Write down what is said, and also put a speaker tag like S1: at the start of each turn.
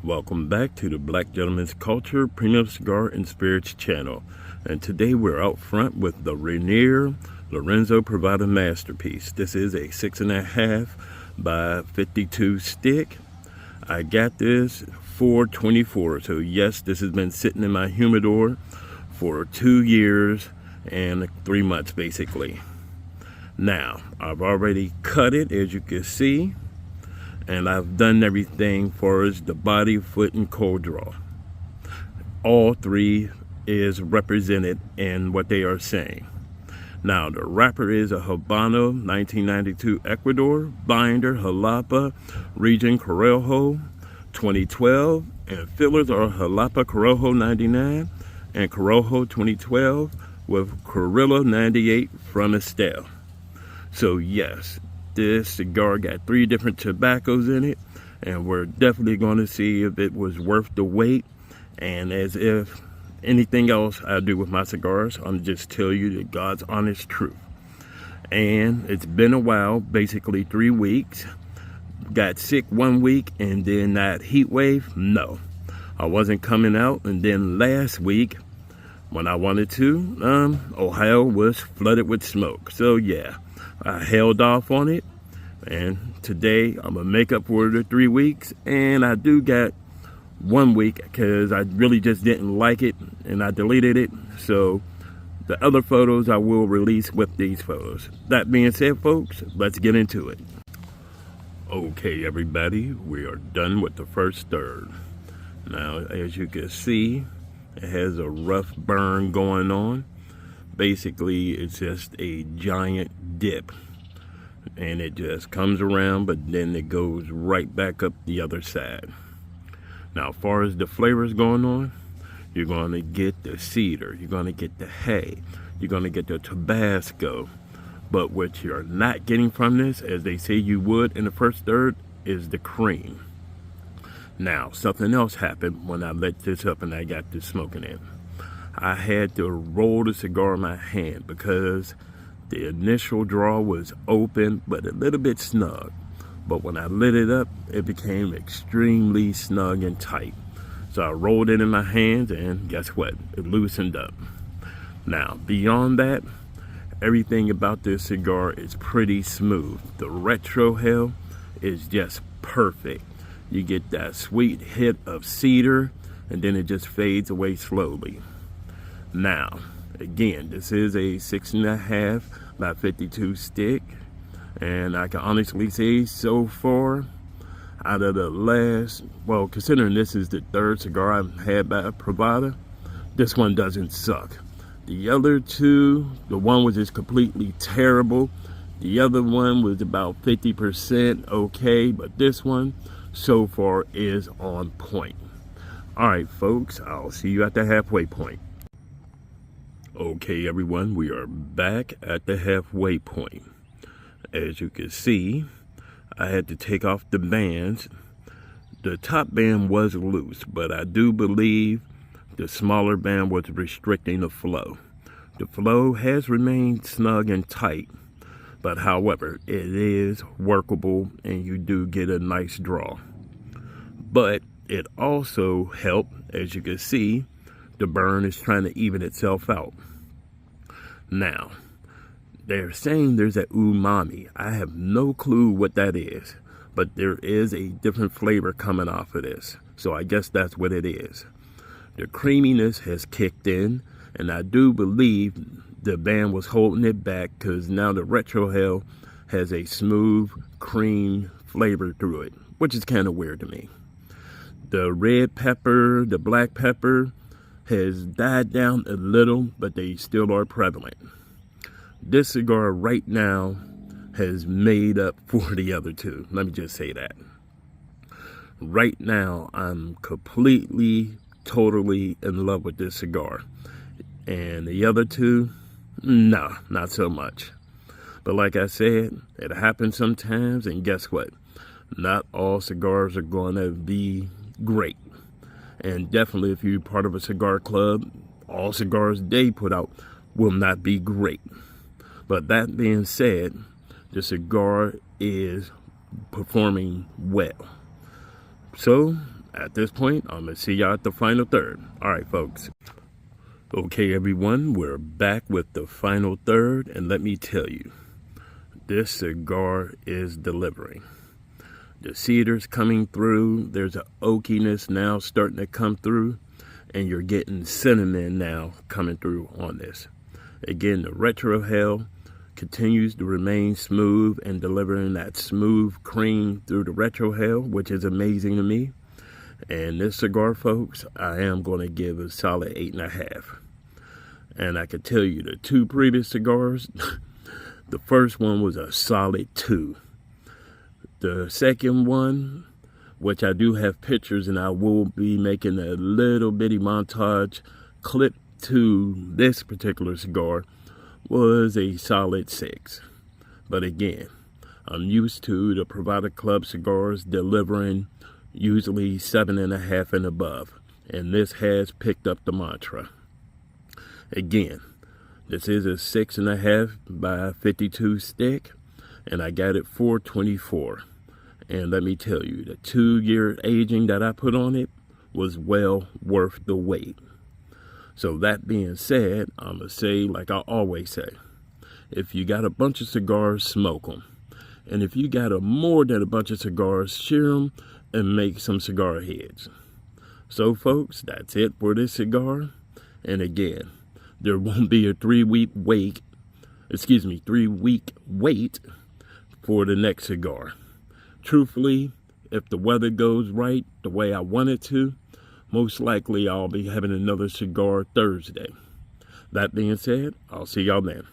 S1: Welcome back to the Black Gentleman's Culture Premium Cigar and Spirits channel. And today we're out front with the Reiner Lorenzo Privada Masterpiece. This is a 6.5 by 52 stick. I got this for $24. So yes, this has been sitting in my humidor for 2 years and 3 months basically. Now, I've already cut it, as you can see. And I've done everything for as the body, foot, and cold draw. All three is represented in what they are saying. Now, the wrapper is a Habano 1992 Ecuador, binder Jalapa Region Corojo 2012, and fillers are Jalapa Corojo 99 and Corojo 2012 with Carrillo 98 from Estelle. So yes, this cigar got 3 different tobaccos in it, and we're definitely going to see if it was worth the wait. And as if anything else I do with my cigars, I'm just tell you the God's honest truth. And it's been a while, basically 3 weeks. Got sick 1 week, and then that heat wave, no, I wasn't coming out. And then last week, when I wanted to, Ohio was flooded with smoke. So yeah, I held off on it, and today I'm gonna make up for the 3 weeks. And I do got 1 week because I really just didn't like it and I deleted it. So the other photos I will release with these photos. That being said, folks, let's get into it. Okay, everybody, we are done with the first third. Now, as you can see, it has a rough burn going on. Basically, it's just a giant dip, and it just comes around, but then it goes right back up the other side. Now, as far as the flavors going on, you're going to get the cedar, you're going to get the hay, you're going to get the Tabasco. But what you're not getting from this, as they say you would in the first third, is the cream. Now, something else happened when I lit this up and I got this smoking in. I had to roll the cigar in my hand because the initial draw was open but a little bit snug. But when I lit it up, it became extremely snug and tight. So I rolled it in my hands, and guess what? It loosened up. Now, beyond that, everything about this cigar is pretty smooth. The retro-hale is just perfect. You get that sweet hit of cedar, and then it just fades away slowly. Now, again, this is a 6.5 by 52 stick, and I can honestly say so far, out of the last, well, considering this is the 3rd cigar I've had by Privada, this one doesn't suck. The other 2, the one was just completely terrible. The other one was about 50% okay, but this one so far is on point. All right, folks, I'll see you at the halfway point. Okay, everyone, we are back at the halfway point. As you can see, I had to take off the bands. The top band was loose, but I do believe the smaller band was restricting the flow. The flow has remained snug and tight, but however, it is workable and you do get a nice draw. But it also helped, as you can see, the burn is trying to even itself out. Now, they're saying there's an umami. I have no clue what that is, but there is a different flavor coming off of this. So I guess that's what it is. The creaminess has kicked in, and I do believe the band was holding it back because now the retro-hale has a smooth cream flavor through it, which is kind of weird to me. The red pepper, the black pepper has died down a little, but they still are prevalent. This cigar right now has made up for the other 2. Let me just say that. Right now, I'm completely, totally in love with this cigar. And the other 2, no, not so much. But like I said, it happens sometimes, and guess what? Not all cigars are going to be great. And definitely if you're part of a cigar club, all cigars they put out will not be great. But that being said, the cigar is performing well. So At this point, I'm going to see y'all at the final third. All right, folks. Okay, everyone, we're back with the final third, and let me tell you, this cigar is delivering. The cedar's coming through. There's an oakiness now starting to come through, and you're getting cinnamon now coming through on this. Again, the retro-hale continues to remain smooth and delivering that smooth cream through the retro-hale, which is amazing to me. And this cigar, folks, I am going to give a solid 8.5. And I can tell you, the two previous cigars, the first one was a solid 2. The second one, which I do have pictures, and I will be making a little bitty montage clip to this particular cigar, was a solid 6. But again, I'm used to the Privada Club cigars delivering usually 7.5 and above, and this has picked up the mantra. Again, this is a 6.5 by 52 stick, and I got it for $24. And let me tell you, the 2-year aging that I put on it was well worth the wait. So that being said, I'm going to say, like I always say, if you got a bunch of cigars, smoke them. And if you got more than a bunch of cigars, share them and make some cigar heads. So folks, that's it for this cigar. And again, there won't be a 3-week wait for the next cigar. Truthfully, if the weather goes right the way I want it to, most likely I'll be having another cigar Thursday. That being said, I'll see y'all then.